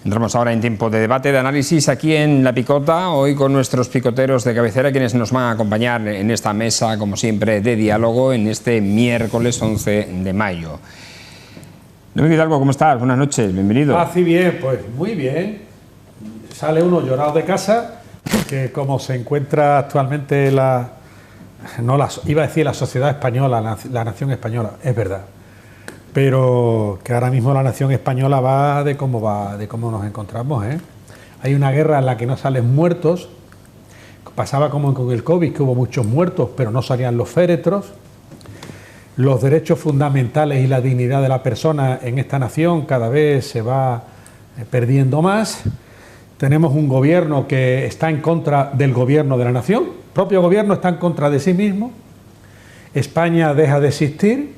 Entramos ahora en tiempo de debate, de análisis aquí en La Picota, hoy con nuestros picoteros de cabecera, quienes nos van a acompañar en esta mesa, como siempre, de diálogo en este miércoles 11 de mayo. Domingo Hidalgo, ¿cómo estás? Buenas noches, bienvenido. Así bien, pues muy bien. Sale uno llorado de casa, que como se encuentra actualmente iba a decir la sociedad española, la nación española, es verdad. Pero que ahora mismo la nación española va de cómo nos encontramos, ¿eh? Hay una guerra en la que no salen muertos. Pasaba como con el COVID, que hubo muchos muertos, pero no salían los féretros. Los derechos fundamentales y la dignidad de la persona en esta nación cada vez se va perdiendo más. Tenemos un gobierno que está en contra del gobierno de la nación. El propio gobierno está en contra de sí mismo. España deja de existir.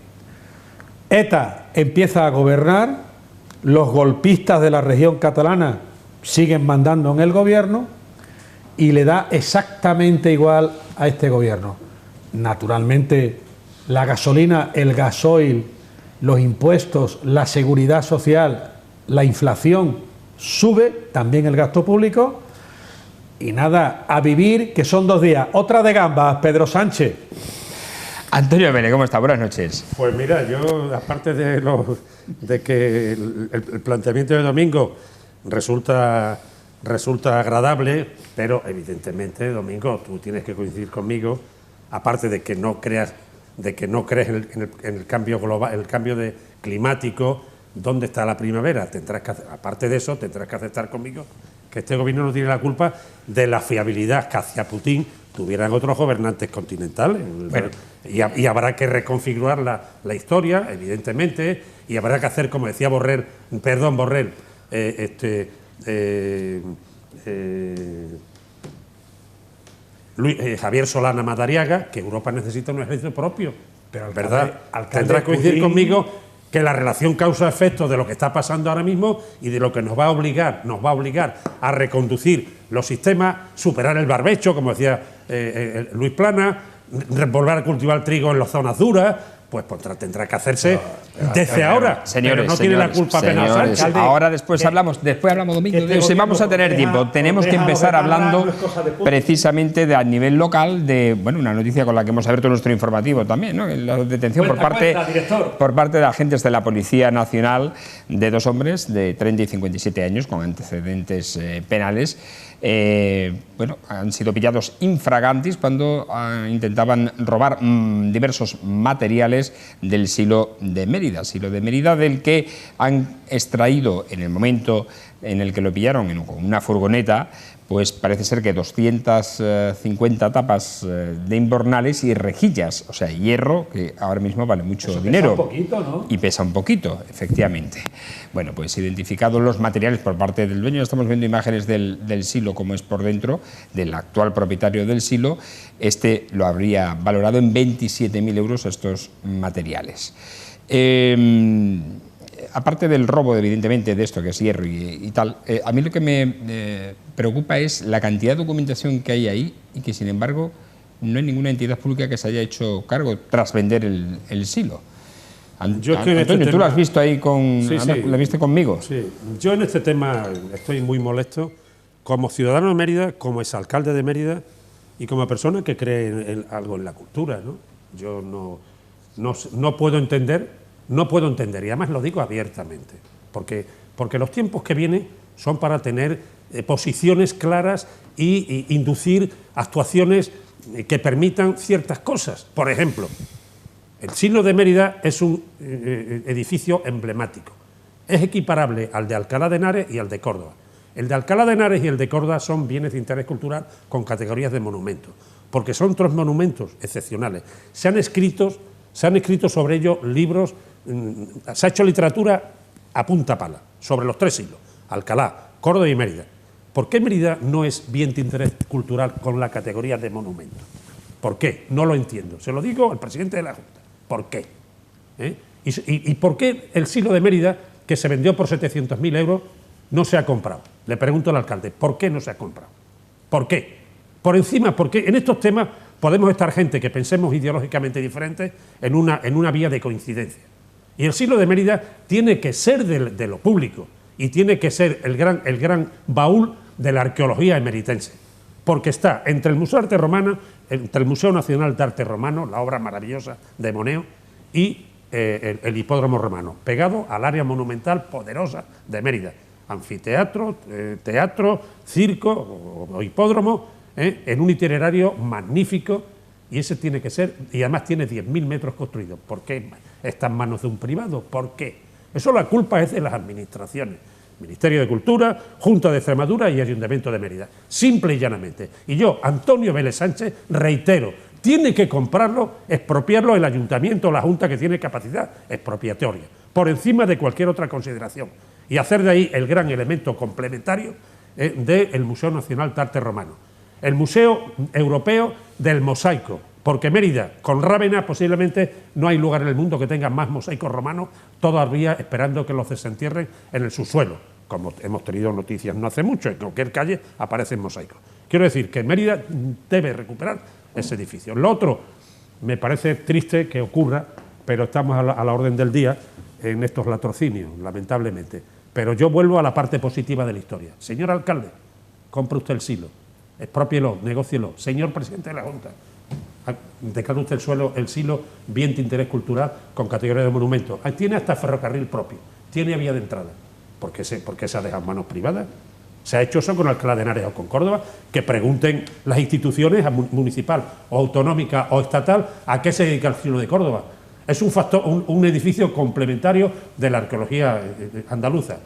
ETA empieza a gobernar, los golpistas de la región catalana siguen mandando en el gobierno y le da exactamente igual a este gobierno. Naturalmente, la gasolina, el gasoil, los impuestos, la seguridad social, la inflación, sube también el gasto público y nada, a vivir, que son 2 días. Otra de gambas, Pedro Sánchez. Antonio Mene, ¿cómo está? Buenas noches. Pues mira, yo, aparte de que el planteamiento de Domingo resulta agradable, pero evidentemente, Domingo, tú tienes que coincidir conmigo, aparte de que no crees en el cambio global, el cambio climático, ¿dónde está la primavera? Aparte de eso, tendrás que aceptar conmigo que este gobierno no tiene la culpa de la fiabilidad que hacia Putin tuvieran otros gobernantes continentales. Bueno, y habrá que reconfigurar la historia, evidentemente, y habrá que hacer, como decía Borrell, Javier Solana Madariaga, que Europa necesita un ejército propio. Pero, ¿verdad? Tendrás que coincidir conmigo que la relación causa-efecto de lo que está pasando ahora mismo y de lo que nos va a obligar a reconducir los sistemas, superar el barbecho, como decía Luis Plana, volver a cultivar trigo en las zonas duras, pues tendrá que hacerse desde ahora. Señores, pero no tiene la culpa penal. Ahora después hablamos, Domingo, si vamos a tener tiempo. Tenemos que empezar hablando precisamente a nivel local de, bueno, una noticia con la que hemos abierto nuestro informativo también, ¿no? La detención por parte de agentes de la Policía Nacional de 2 hombres de 30 y 57 años con antecedentes penales. Bueno, han sido pillados infragantis cuando intentaban robar diversos materiales del silo de Mérida, del que han extraído, en el momento en el que lo pillaron con una furgoneta, pues parece ser que 250 tapas de invernales y rejillas, o sea, hierro, que ahora mismo vale mucho dinero. Pesa un poquito, ¿no? Y pesa un poquito, efectivamente. Bueno, pues identificados los materiales por parte del dueño, estamos viendo imágenes del silo, como es por dentro, del actual propietario del silo. Este lo habría valorado en 27.000 euros estos materiales. Aparte del robo, evidentemente, de esto que es hierro y tal, a mí lo que me preocupa es la cantidad de documentación que hay ahí y que, sin embargo, no hay ninguna entidad pública que se haya hecho cargo tras vender el silo. Antonio, ¿tú lo has visto ahí ¿lo viste conmigo? Sí, yo en este tema estoy muy molesto como ciudadano de Mérida, como exalcalde de Mérida y como persona que cree en algo en la cultura, ¿no? Yo no puedo entender, y además lo digo abiertamente, porque los tiempos que vienen son para tener posiciones claras y inducir actuaciones que permitan ciertas cosas. Por ejemplo, el Silo de Mérida es un edificio emblemático. Es equiparable al de Alcalá de Henares y al de Córdoba. El de Alcalá de Henares y el de Córdoba son bienes de interés cultural con categorías de monumentos, porque son 3 monumentos excepcionales. Se han escrito sobre ellos libros, se ha hecho literatura a punta pala sobre los 3 silos, Alcalá, Córdoba y Mérida. ¿Por qué Mérida no es bien de interés cultural con la categoría de monumento? ¿Por qué? No lo entiendo. Se lo digo al presidente de la Junta. ¿Por qué? ¿Y por qué el silo de Mérida, que se vendió por 700.000 euros, no se ha comprado? Le pregunto al alcalde, ¿por qué no se ha comprado? ¿Por qué? Por encima, porque en estos temas podemos estar gente que pensemos ideológicamente diferentes en una vía de coincidencia. Y el Silo de Mérida tiene que ser de lo público y tiene que ser el gran baúl de la arqueología emeritense, porque está entre el Museo de Arte Romano, entre el Museo Nacional de Arte Romano, la obra maravillosa de Moneo, y el Hipódromo Romano, pegado al área monumental poderosa de Mérida. Anfiteatro, teatro, circo o hipódromo, en un itinerario magnífico, y ese tiene que ser, y además tiene 10.000 metros construidos. ¿Por qué está en manos de un privado? ¿Por qué? Eso la culpa es de las administraciones. Ministerio de Cultura, Junta de Extremadura y Ayuntamiento de Mérida. Simple y llanamente. Y yo, Antonio Vélez Sánchez, reitero, tiene que comprarlo, expropiarlo el Ayuntamiento o la Junta que tiene capacidad expropiatoria, por encima de cualquier otra consideración, y hacer de ahí el gran elemento complementario del Museo Nacional de Arte Romano. El Museo Europeo del Mosaico, porque Mérida, con Rávena, posiblemente no hay lugar en el mundo que tenga más mosaicos romanos, todavía esperando que los desentierren en el subsuelo, como hemos tenido noticias no hace mucho, en cualquier calle aparecen mosaicos. Quiero decir que Mérida debe recuperar ese edificio. Lo otro, me parece triste que ocurra, pero estamos a la orden del día en estos latrocinios, lamentablemente. Pero yo vuelvo a la parte positiva de la historia. Señor alcalde, compre usted el silo, exprópielo, negócielo. Señor presidente de la Junta, declare usted el silo bien de interés cultural con categoría de monumento. Tiene hasta ferrocarril propio, tiene vía de entrada. ¿Por qué se ha dejado en manos privadas? Se ha hecho eso con Alcalá de Henares o con Córdoba, que pregunten las instituciones municipal o autonómica o estatal a qué se dedica el silo de Córdoba. Es un factor, un edificio complementario de la arqueología andaluza.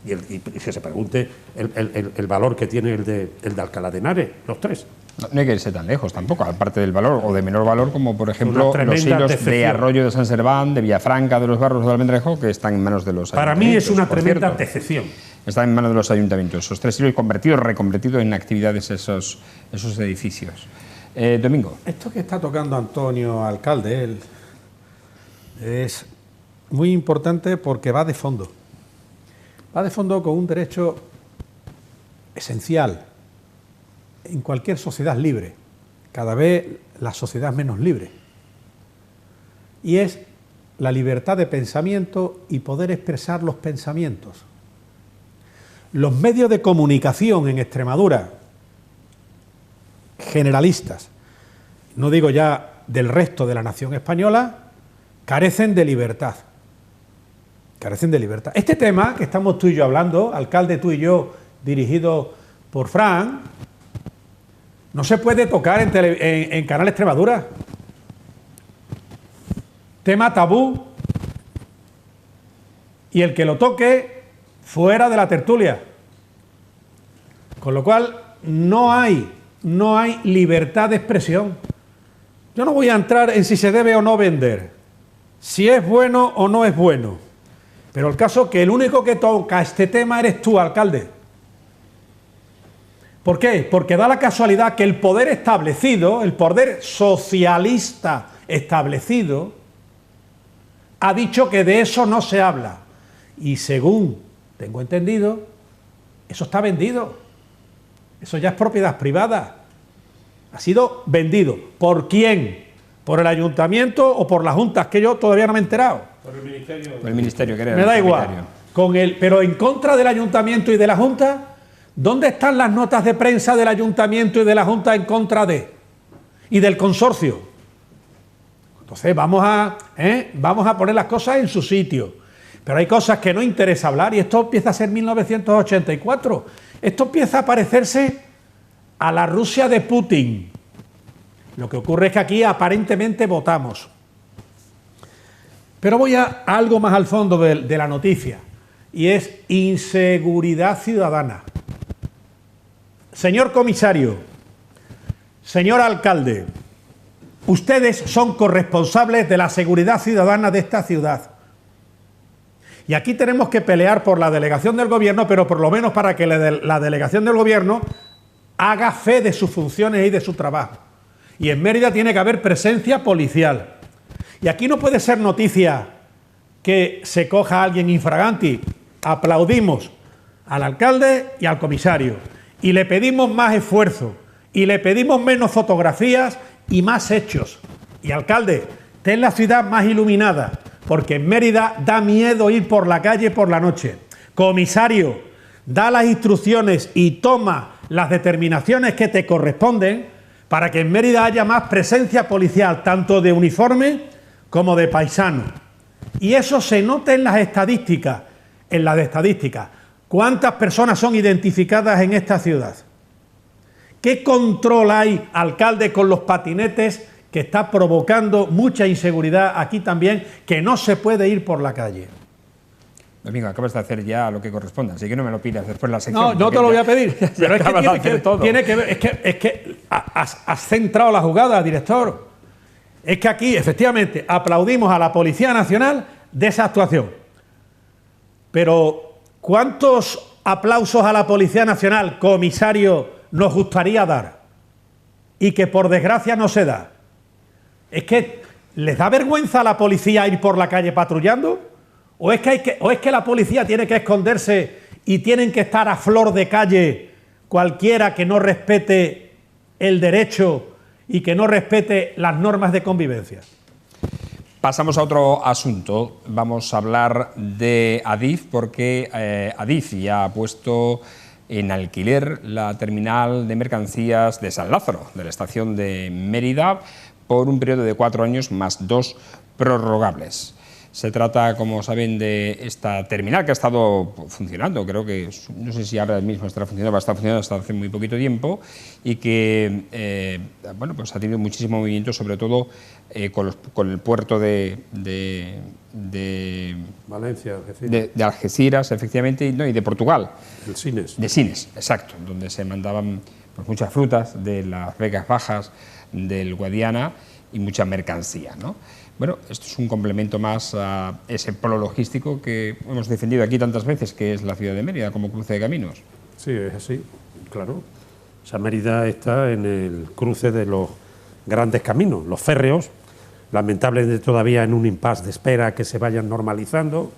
Y que se pregunte el valor que tiene el de Alcalá de Henares, los tres. No hay que irse tan lejos tampoco, aparte del valor o de menor valor, como por ejemplo los hilos de Arroyo de San Serván, de Villafranca, de los Barros de Almendrejo, que están en manos de los ayuntamientos. Para mí es una tremenda decepción. Están en manos de los ayuntamientos, esos 3 hilos reconvertidos en actividades esos edificios. Domingo. Esto que está tocando Antonio, alcalde, es muy importante porque va de fondo. Va de fondo con un derecho esencial en cualquier sociedad libre. Cada vez la sociedad es menos libre. Y es la libertad de pensamiento y poder expresar los pensamientos. Los medios de comunicación en Extremadura, generalistas, no digo ya del resto de la nación española, carecen de libertad. Carecen de libertad. Este tema que estamos tú y yo hablando, alcalde, tú y yo, dirigido por Fran, no se puede tocar en Canal Extremadura. Tema tabú. Y el que lo toque, fuera de la tertulia. Con lo cual, no hay libertad de expresión. Yo no voy a entrar en si se debe o no vender, si es bueno o no es bueno. Pero el caso es que el único que toca este tema eres tú, alcalde. ¿Por qué? Porque da la casualidad que el poder establecido, el poder socialista establecido, ha dicho que de eso no se habla. Y según tengo entendido, eso está vendido. Eso ya es propiedad privada. Ha sido vendido. ¿Por quién? ¿Por el ayuntamiento o por las juntas? Que yo todavía no me he enterado. Por el ministerio. Por el ministerio, que era me da igual. Pero en contra del ayuntamiento y de la junta, ¿dónde están las notas de prensa del ayuntamiento y de la junta en contra de? Y del consorcio. Entonces vamos a poner las cosas en su sitio. Pero hay cosas que no interesa hablar y esto empieza a ser 1984. Esto empieza a parecerse a la Rusia de Putin. Lo que ocurre es que aquí aparentemente votamos. Pero voy a algo más al fondo de la noticia, y es inseguridad ciudadana. Señor comisario, señor alcalde, ustedes son corresponsables de la seguridad ciudadana de esta ciudad. Y aquí tenemos que pelear por la delegación del gobierno, pero por lo menos para que la delegación del gobierno haga fe de sus funciones y de su trabajo. Y en Mérida tiene que haber presencia policial. Y aquí no puede ser noticia que se coja a alguien infraganti. Aplaudimos al alcalde y al comisario. Y le pedimos más esfuerzo. Y le pedimos menos fotografías y más hechos. Y alcalde, ten la ciudad más iluminada. Porque en Mérida da miedo ir por la calle por la noche. comisario, da las instrucciones y toma las determinaciones que te corresponden para que en Mérida haya más presencia policial, tanto de uniforme como de paisano. Y eso se nota en las estadísticas. En las estadísticas. ¿Cuántas personas son identificadas en esta ciudad? ¿Qué control hay, alcalde, con los patinetes, que está provocando mucha inseguridad aquí también, que no se puede ir por la calle? Domingo, acabas de hacer ya lo que corresponde, así que no me lo pidas después la sección. No te lo voy a pedir, pero es que tiene que ver, es que has centrado la jugada, director. Es que aquí, efectivamente, aplaudimos a la Policía Nacional de esa actuación. Pero, ¿cuántos aplausos a la Policía Nacional, comisario, nos gustaría dar? Y que por desgracia no se da. ¿Es que les da vergüenza a la policía ir por la calle patrullando? ¿O es que la policía tiene que esconderse y tienen que estar a flor de calle cualquiera que no respete el derecho y que no respete las normas de convivencia? Pasamos a otro asunto. Vamos a hablar de Adif, porque Adif ya ha puesto en alquiler la terminal de mercancías de San Lázaro, de la estación de Mérida, por un periodo de 4 años más 2 prorrogables. Se trata, como saben, de esta terminal que ha estado funcionando, creo que, no sé si ahora mismo está funcionando hasta hace muy poquito tiempo, y que bueno, pues ha tenido muchísimo movimiento, sobre todo con el puerto de Valencia, de Algeciras, efectivamente, y de Portugal. De Sines. De Sines, exacto, donde se mandaban pues, muchas frutas de las Vegas Bajas, del Guadiana y mucha mercancía, ¿no? Bueno, esto es un complemento más a ese polo logístico que hemos defendido aquí tantas veces, que es la ciudad de Mérida como cruce de caminos. Sí, es así, claro. O sea, Mérida está en el cruce de los grandes caminos, los férreos, lamentablemente todavía en un impasse de espera que se vayan normalizando,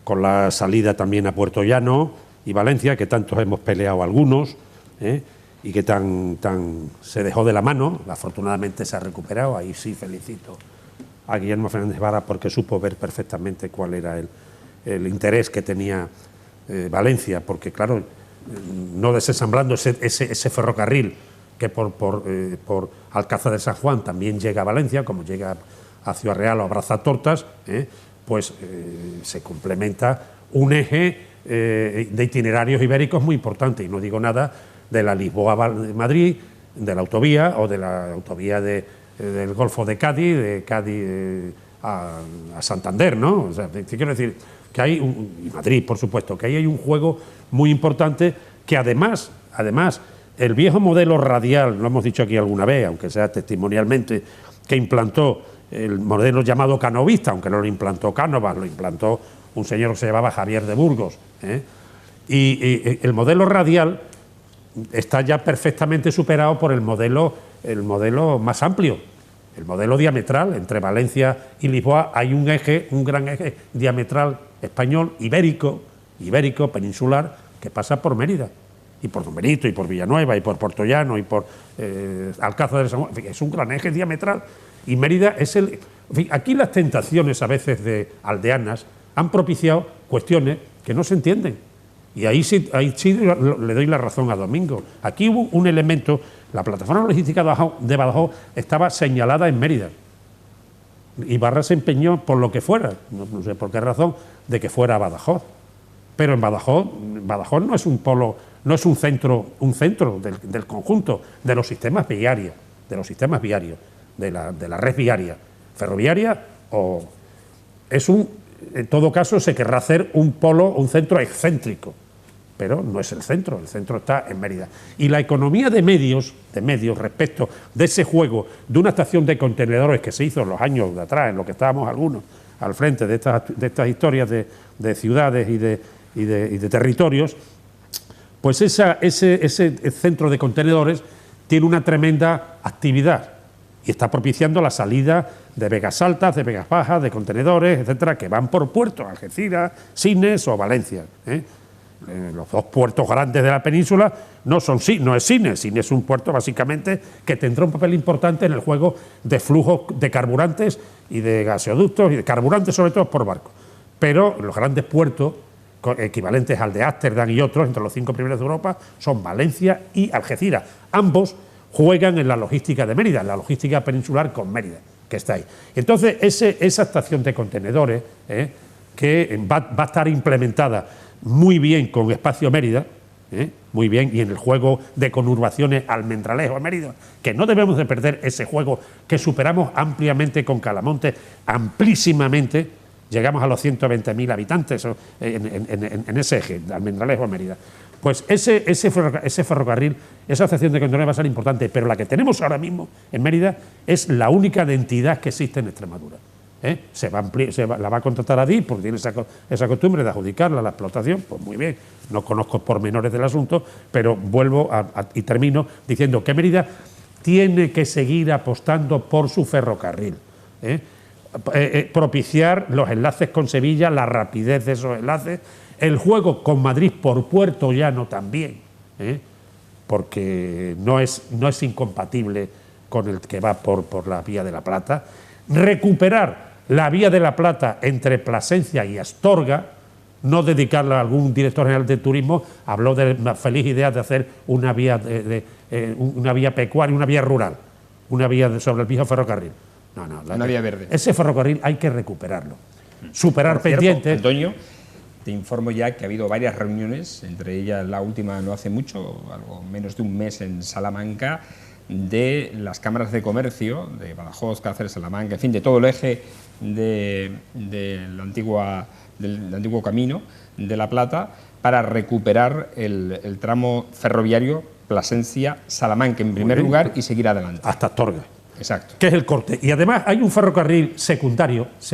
con la salida también a Puerto Llano y Valencia, que tantos hemos peleado algunos, y que tan se dejó de la mano. Afortunadamente se ha recuperado, ahí sí felicito a Guillermo Fernández Vara, porque supo ver perfectamente cuál era el interés que tenía Valencia, porque claro, no desensamblando ese ferrocarril que por Alcázar de San Juan también llega a Valencia, como llega a Ciudad Real o a Brazatortas, pues se complementa un eje de itinerarios ibéricos muy importante, y no digo nada de la Lisboa-Madrid, de la autovía o de la autovía del Golfo de Cádiz a Santander, ¿no? O sea, quiero decir que hay y Madrid, por supuesto, que ahí hay un juego muy importante que además el viejo modelo radial, lo hemos dicho aquí alguna vez, aunque sea testimonialmente, que implantó el modelo llamado canovista, aunque no lo implantó Cánovas, lo implantó un señor que se llamaba Javier de Burgos, y el modelo radial está ya perfectamente superado por el modelo más amplio, el modelo diametral. Entre Valencia y Lisboa hay un gran eje diametral español, ibérico, peninsular, que pasa por Mérida, y por Don Benito, y por Villanueva, y por Puerto Llano, y por Alcázar de San Juan. Es un gran eje diametral, y Mérida es el... Aquí las tentaciones a veces de aldeanas han propiciado cuestiones que no se entienden. Y ahí sí le doy la razón a Domingo. Aquí hubo un elemento, la plataforma logística de Badajoz estaba señalada en Mérida. Ibarra se empeñó por lo que fuera, no sé por qué razón, de que fuera a Badajoz. Pero en Badajoz no es un polo, no es un centro del conjunto de los sistemas viarios, de la red viaria, ferroviaria, o es en todo caso se querrá hacer un centro excéntrico, pero no es el centro está en Mérida. Y la economía de medios respecto de ese juego de una estación de contenedores que se hizo en los años de atrás, en lo que estábamos algunos al frente de estas historias de ciudades y de territorios, pues ese centro de contenedores tiene una tremenda actividad y está propiciando la salida de Vegas Altas, de Vegas Bajas, de contenedores, etcétera, que van por puertos, Algeciras, Sines o Valencia. Los dos puertos grandes de la península no es Sines es un puerto básicamente que tendrá un papel importante en el juego de flujos de carburantes y de gaseoductos y de carburantes sobre todo por barco. Pero los grandes puertos equivalentes al de Ámsterdam y otros, entre los 5 primeros de Europa, son Valencia y Algeciras. Ambos juegan en la logística de Mérida, en la logística peninsular con Mérida, que está ahí. Entonces, esa estación de contenedores, que va a estar implementada muy bien con Espacio Mérida, muy bien, y en el juego de conurbaciones Almendralejo a Mérida, que no debemos de perder ese juego que superamos ampliamente con Calamonte, amplísimamente, llegamos a los 120.000 habitantes en ese eje, de Almendralejo a Mérida. Pues ese ferrocarril, esa estación de contenedores va a ser importante, pero la que tenemos ahora mismo en Mérida es la única de entidad que existe en Extremadura. La va a contratar Adif porque tiene esa costumbre de adjudicarla a la explotación, pues muy bien, no conozco pormenores del asunto, pero vuelvo y termino diciendo que Mérida tiene que seguir apostando por su ferrocarril, propiciar los enlaces con Sevilla, la rapidez de esos enlaces, el juego con Madrid por puerto llano también, porque no es incompatible con el que va por la Vía de la Plata, recuperar la Vía de la Plata entre Plasencia y Astorga, no dedicarla a algún director general de turismo, habló de la feliz idea de hacer una vía, una vía pecuaria, una vía rural, una vía sobre el viejo ferrocarril. Una vía verde. Ese ferrocarril hay que recuperarlo, superar pendientes. Antonio, te informo ya que ha habido varias reuniones, entre ellas la última no hace mucho, algo menos de un mes en Salamanca, de las cámaras de comercio de Badajoz, Cáceres, Salamanca, en fin, de todo el eje del antiguo camino de La Plata, para recuperar el tramo ferroviario Plasencia-Salamanca en primer lugar y seguir adelante. Hasta Astorga. Exacto. Que es el corte. Y además hay un ferrocarril secundario. Es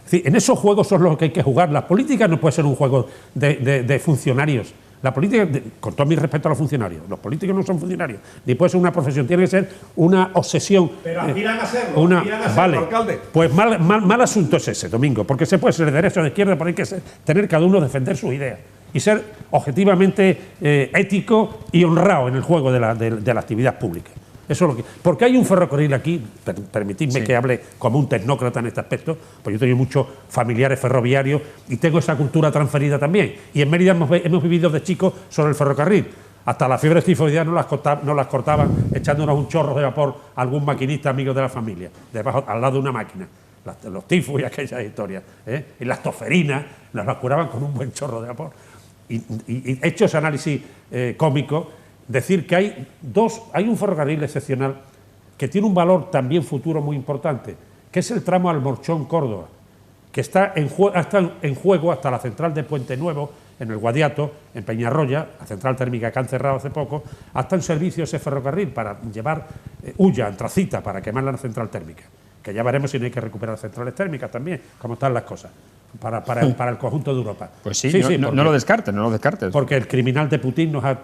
decir, en esos juegos son los que hay que jugar. La política no puede ser un juego de funcionarios. La política, con todo mi respeto a los funcionarios, los políticos no son funcionarios, ni puede ser una profesión, tiene que ser una obsesión. Pero aspiran a serlo, vale, alcalde. Pues mal asunto es ese, Domingo, porque se puede ser de derecha o de izquierda, pero hay que tener cada uno defender sus ideas y ser objetivamente ético y honrado en el juego de la actividad pública. Eso es lo que, porque hay un ferrocarril aquí, permitidme que hable como un tecnócrata en este aspecto, porque yo tengo muchos familiares ferroviarios y tengo esa cultura transferida también. Y en Mérida hemos vivido de chicos sobre el ferrocarril. Hasta la fiebre tifoidea nos las cortaban echándonos un chorro de vapor a algún maquinista amigo de la familia, debajo, al lado de una máquina. Los tifos y aquellas historias. Y las toferinas nos las curaban con un buen chorro de vapor. Y hecho ese análisis cómico, decir que hay un ferrocarril excepcional que tiene un valor también futuro muy importante, que es el tramo Almorchón-Córdoba, que está en juego hasta la central de Puente Nuevo, en el Guadiato, en Peñarroya, la central térmica que han cerrado hace poco, hasta en servicio ese ferrocarril para llevar hulla, antracita, para quemar la central térmica, que ya veremos si no hay que recuperar centrales térmicas también, como están las cosas. Para el conjunto de Europa. Pues sí, no lo descartes, no lo descartes. Porque el criminal de Putin nos ha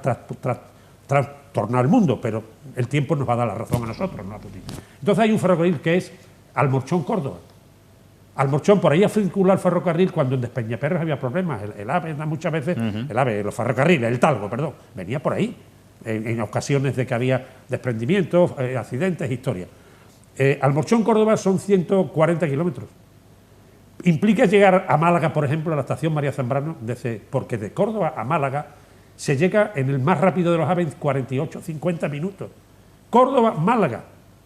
trastornado el mundo, pero el tiempo nos va a dar la razón a nosotros, no a Putin. Entonces hay un ferrocarril que es Almorchón-Córdoba. Almorchón, por ahí ha circulado el ferrocarril cuando en Despeñaperros había problemas. El AVE muchas veces, los ferrocarriles, el Talgo, perdón, venía por ahí, en ocasiones de que había desprendimientos, accidentes, historias. Almorchón-Córdoba son 140 kilómetros. Implica llegar a Málaga, por ejemplo, a la estación María Zambrano, porque de Córdoba a Málaga se llega en el más rápido de los AVE en 48-50 minutos. Córdoba-Málaga,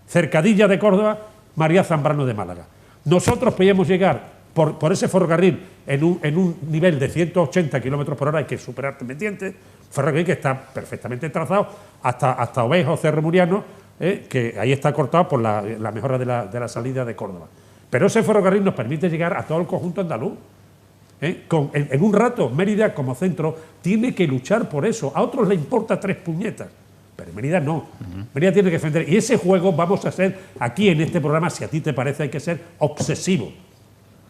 cercadilla de Córdoba, María Zambrano de Málaga. Nosotros podíamos llegar por ese ferrocarril en un nivel de 180 kilómetros por hora, hay que superar pendientes, ferrocarril que está perfectamente trazado hasta Ovejo, Cerro Muriano, que ahí está cortado por la mejora de la salida de Córdoba. Pero ese ferrocarril nos permite llegar a todo el conjunto andaluz. En un rato, Mérida como centro tiene que luchar por eso. A otros les importa 3 puñetas, pero Mérida no. Mérida tiene que defender. Y ese juego vamos a hacer aquí en este programa, si a ti te parece, hay que ser obsesivo.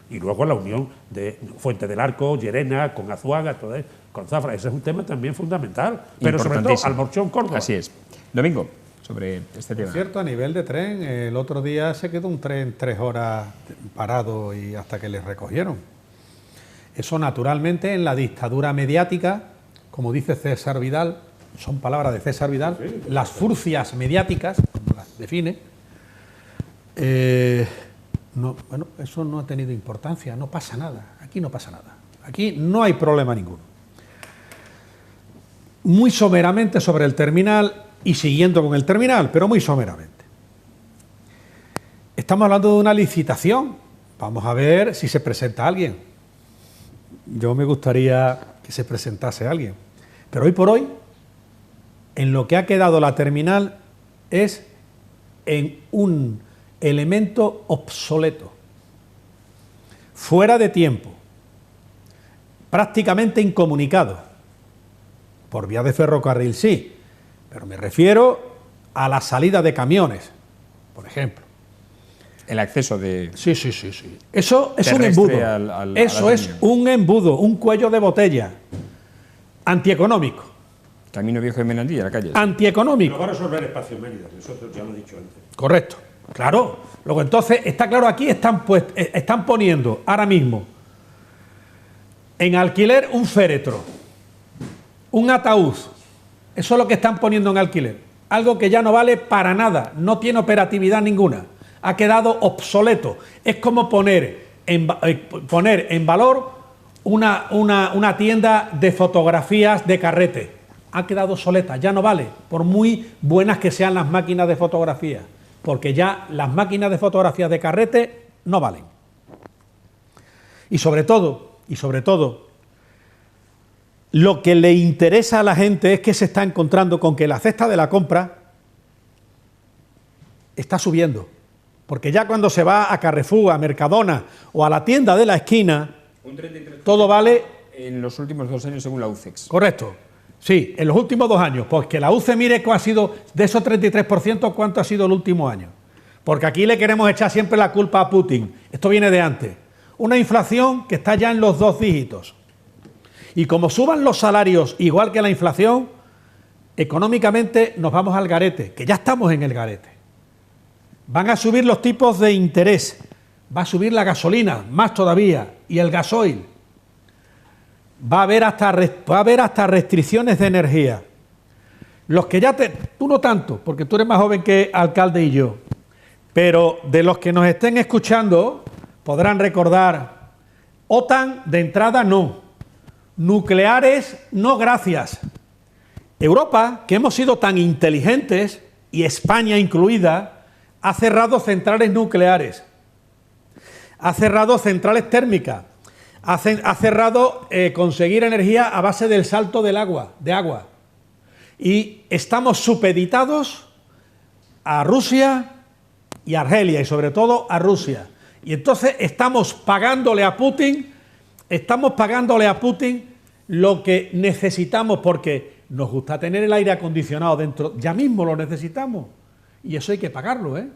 Y luego la unión de Fuente del Arco, Llerena, con Azuaga, todo eso, con Zafra. Ese es un tema también fundamental. Pero sobre todo Almorchón, Córdoba. Así es. Domingo, sobre este tema. Por cierto, a nivel de tren, el otro día se quedó un tren 3 horas parado y hasta que les recogieron. Eso naturalmente en la dictadura mediática, como dice César Vidal, son palabras de César Vidal, las furcias mediáticas, como las define, bueno, eso no ha tenido importancia, no pasa nada, aquí no pasa nada. Aquí no hay problema ninguno. Muy someramente sobre el terminal y siguiendo con el terminal, pero muy someramente. Estamos hablando de una licitación. Vamos a ver si se presenta alguien. Yo me gustaría que se presentase alguien. Pero hoy por hoy, en lo que ha quedado la terminal es en un elemento obsoleto, fuera de tiempo, prácticamente incomunicado. Por vía de ferrocarril sí, pero me refiero a la salida de camiones, por ejemplo. El acceso de... Sí. Eso es un embudo. Eso es un embudo, un cuello de botella. Antieconómico. Camino Viejo de Menandilla, la calle. Antieconómico. Lo va a resolver Espacio Mérida, eso ya lo he dicho antes. Correcto. Claro. Luego entonces, está claro, aquí están poniendo ahora mismo en alquiler un féretro, un ataúd. Eso es lo que están poniendo en alquiler. Algo que ya no vale para nada, no tiene operatividad ninguna. Ha quedado obsoleto. Es como poner en valor una tienda de fotografías de carrete. Ha quedado obsoleta, ya no vale, por muy buenas que sean las máquinas de fotografía, porque ya las máquinas de fotografías de carrete no valen. Y sobre todo, lo que le interesa a la gente es que se está encontrando con que la cesta de la compra está subiendo. Porque ya cuando se va a Carrefour, a Mercadona o a la tienda de la esquina, todo vale... En los últimos 2 años según la UCEX. Correcto. Sí, en los últimos 2 años. Pues que la UCE mire cuál ha sido, de esos 33%, cuánto ha sido el último año. Porque aquí le queremos echar siempre la culpa a Putin. Esto viene de antes. Una inflación que está ya en los 2 dígitos. Y como suban los salarios igual que la inflación, económicamente nos vamos al garete, que ya estamos en el garete. Van a subir los tipos de interés, va a subir la gasolina, más todavía, y el gasoil. Va a haber hasta restricciones de energía. Los que ya tú no tanto, porque tú eres más joven que alcalde y yo, pero de los que nos estén escuchando podrán recordar, OTAN de entrada no, nucleares no gracias. Europa, que hemos sido tan inteligentes, y España incluida, ha cerrado centrales nucleares, ha cerrado centrales térmicas, ha cerrado conseguir energía a base del salto de agua. Y estamos supeditados a Rusia y a Argelia, y sobre todo a Rusia. Y entonces estamos pagándole a Putin lo que necesitamos, porque nos gusta tener el aire acondicionado dentro, ya mismo lo necesitamos. Y eso hay que pagarlo, ¿eh?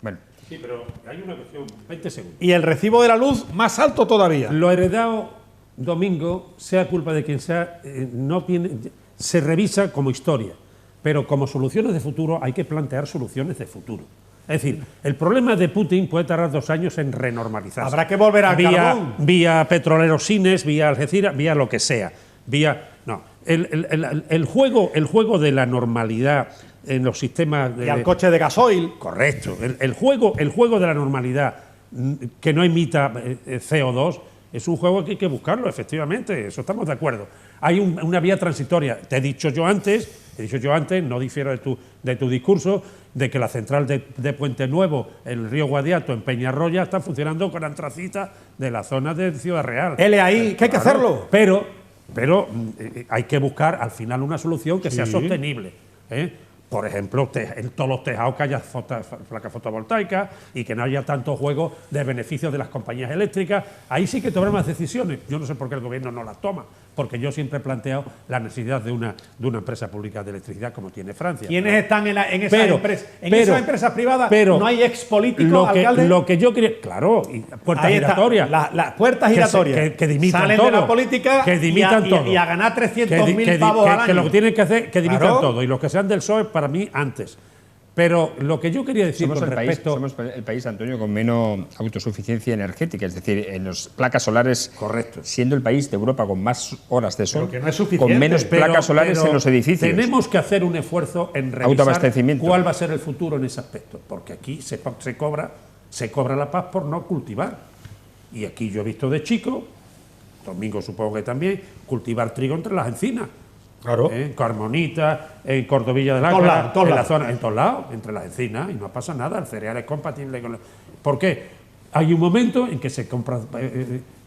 Bueno. Sí, pero hay una cuestión, 20 segundos. Y el recibo de la luz más alto todavía. Lo heredado, Domingo, sea culpa de quien sea, se revisa como historia, pero como soluciones de futuro hay que plantear soluciones de futuro. Es decir, el problema de Putin puede tardar 2 años en renormalizarse. Habrá que volver al carbón. Vía petroleros Sines, vía Algeciras, vía lo que sea. El juego de la normalidad en los sistemas y al coche de gasoil. Correcto. El juego de la normalidad que no emita CO2 es un juego que hay que buscarlo, efectivamente, eso estamos de acuerdo. Hay una vía transitoria. Te he dicho yo antes, no difiero de tu discurso, de que la central de Puente Nuevo, el río Guadiato, en Peñarroya, está funcionando con antracita de la zona de Ciudad Real. Ahí, que hay que hacerlo. Pero hay que buscar al final una solución que sea sostenible. Por ejemplo, en todos los tejados que haya placas fotovoltaicas y que no haya tanto juego de beneficios de las compañías eléctricas. Ahí sí que tomar más decisiones. Yo no sé por qué el gobierno no las toma, porque yo siempre he planteado la necesidad de una empresa pública de electricidad como tiene Francia. ¿Quiénes están en esas empresas privadas? ¿No hay expolíticos, alcalde? Lo que yo quería... Claro, y puertas giratorias. Las puertas giratorias. Que dimitan salen todo. de la política que dimitan todo. Y a ganar 300.000 pavos al año. Que lo que tienen que hacer que dimitan todo. Y los que sean del PSOE, para mí, antes. Pero lo que yo quería decir somos el país, Antonio, con menos autosuficiencia energética, es decir, en las placas solares, correcto, siendo el país de Europa con más horas de sol, que no es suficiente, con menos placas solares en los edificios. Tenemos que hacer un esfuerzo en revisar cuál va a ser el futuro en ese aspecto, porque aquí se cobra la paz por no cultivar. Y aquí yo he visto de chico Domingo supongo que también, cultivar trigo entre las encinas. Claro. En Carmonita, en Cordovilla del Ágora, en la zona, en todos lados, entre las encinas, y no pasa nada, el cereal es compatible con... ¿Por qué? Hay un momento en que se compran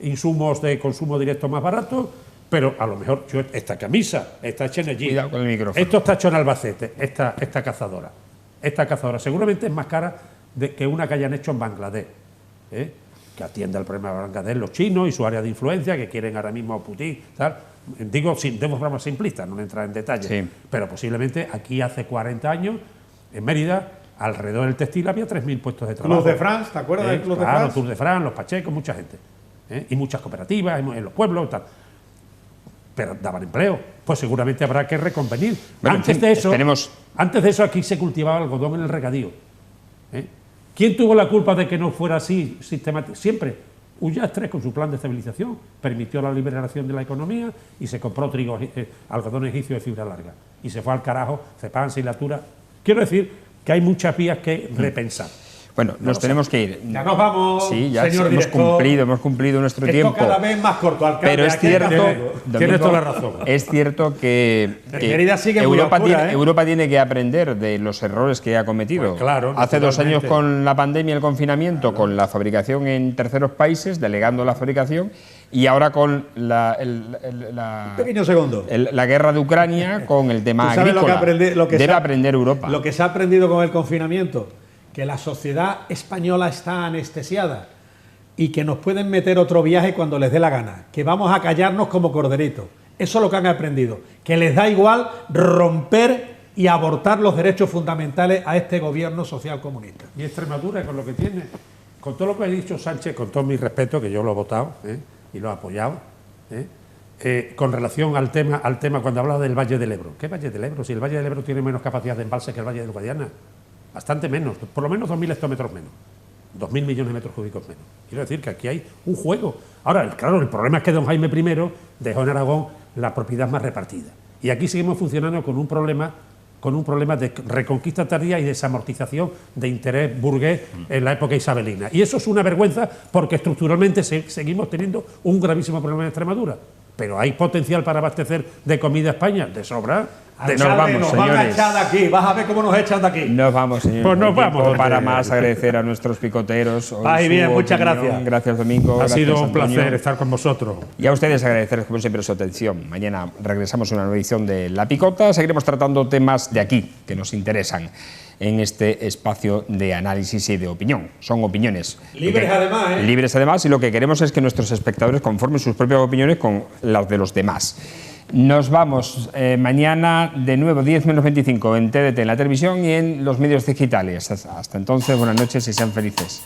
insumos de consumo directo más baratos, pero a lo mejor esta camisa está hecha en allí. Cuidado con el micrófono. Esto está hecho en Albacete, esta cazadora. Esta cazadora seguramente es más cara que una que hayan hecho en Bangladesh, que atiende al problema de Bangladesh, los chinos y su área de influencia, que quieren ahora mismo a Putin, tal. Digo, de forma simplista, no entrar en detalle, sí. Pero posiblemente aquí hace 40 años, en Mérida, alrededor del textil había 3.000 puestos de trabajo. Club de France, ¿te acuerdas del Club de France? Claro, Club de France, los Pachecos, mucha gente. Y muchas cooperativas en los pueblos, tal. Pero daban empleo. Pues seguramente habrá que reconvenir. Bueno, antes de eso aquí se cultivaba algodón en el regadío. ¿Quién tuvo la culpa de que no fuera así sistemáticamente? Siempre. Ullastre, con su plan de estabilización, permitió la liberación de la economía y se compró trigo, algodón egipcio de fibra larga. Y se fue al carajo, Cepán, Silatura. Quiero decir que hay muchas vías que repensar. Bueno, nos tenemos que ir. Ya nos vamos, sí, ya señor hemos director. cumplido nuestro Esto tiempo. cada vez más corto, alcalde. Pero es cierto, tienes toda la razón. Es cierto que Mérida sigue muy oscura, Europa tiene que aprender de los errores que ha cometido. Pues claro, hace 2 años con la pandemia, el confinamiento, claro, con la fabricación en terceros países, delegando la fabricación, y ahora con un pequeño segundo. La guerra de Ucrania, con el tema agrícola. Debe aprender Europa. Lo que se ha aprendido con el confinamiento, que la sociedad española está anestesiada y que nos pueden meter otro viaje cuando les dé la gana, que vamos a callarnos como corderitos. Eso es lo que han aprendido, que les da igual romper y abortar los derechos fundamentales a este gobierno social comunista. Y Extremadura, con lo que tiene, con todo lo que ha dicho Sánchez, con todo mi respeto, que yo lo he votado y lo he apoyado, con relación al tema cuando hablaba del Valle del Ebro. ¿Qué Valle del Ebro? Si el Valle del Ebro tiene menos capacidad de embalse que el Valle del Guadiana. Bastante menos, por lo menos 2.000 hectómetros menos, 2.000 millones de metros cúbicos menos. Quiero decir que aquí hay un juego. Ahora, claro, el problema es que don Jaime I dejó en Aragón la propiedad más repartida. Y aquí seguimos funcionando con un problema de reconquista tardía y desamortización de interés burgués en la época isabelina. Y eso es una vergüenza porque estructuralmente seguimos teniendo un gravísimo problema en Extremadura. Pero hay potencial para abastecer de comida a España, de sobra. Nos vamos, señores. Van a echar de aquí, vas a ver cómo nos echan de aquí. Nos vamos, señores. Pues nos vamos. Para más agradecer a nuestros picoteros. Ay, bien, muchas gracias. Gracias, Domingo. Ha sido un Antonio. placer estar con vosotros. Y a ustedes agradecerles como siempre su atención. Mañana regresamos a una nueva edición de La Picota. Seguiremos tratando temas de aquí que nos interesan en este espacio de análisis y de opinión. Son opiniones libres además, libres además, y lo que queremos es que nuestros espectadores conformen sus propias opiniones con las de los demás. Nos vamos mañana de nuevo 10 menos 25 en TDT, en la televisión y en los medios digitales. Hasta entonces, buenas noches y sean felices.